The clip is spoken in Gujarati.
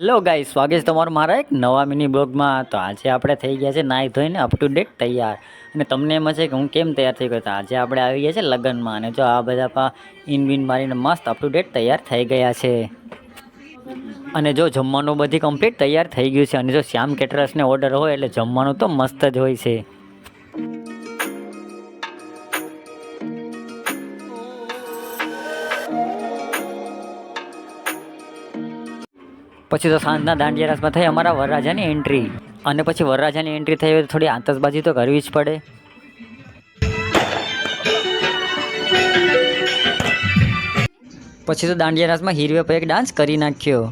હેલો ગાઈસ, સ્વાગત છે તમારું મારા એક નવા મિની બ્લોગમાં। તો આજે આપણે થઈ ગયા છે નાહી ધોઈને અપ ટુ ડેટ તૈયાર। અને તમને એમ છે કે હું કેમ તૈયાર થઈ ગયો, તો આજે આપણે આવી ગયા છે લગ્નમાં। અને જો આ બધા ઇન વિન મારીને મસ્ત અપ ટુ ડેટ તૈયાર થઈ ગયા છે। અને જો જમવાનું બધી કમ્પ્લીટ તૈયાર થઈ ગયું છે। અને જો શ્યામ કેટરર્સને ઓર્ડર હોય એટલે જમવાનું તો મસ્ત જ હોય છે। પછી તો સાંજના દાંડિયા રાસમાં થઈ અમારા વરરાજાની એન્ટ્રી। અને પછી વરરાજાની એન્ટ્રી થઈ હોય તો થોડી આતશબાજી તો કરવી જ પડે। પછી તો દાંડિયા રાસમાં હીરવે પર એક ડાન્સ કરી નાખ્યો।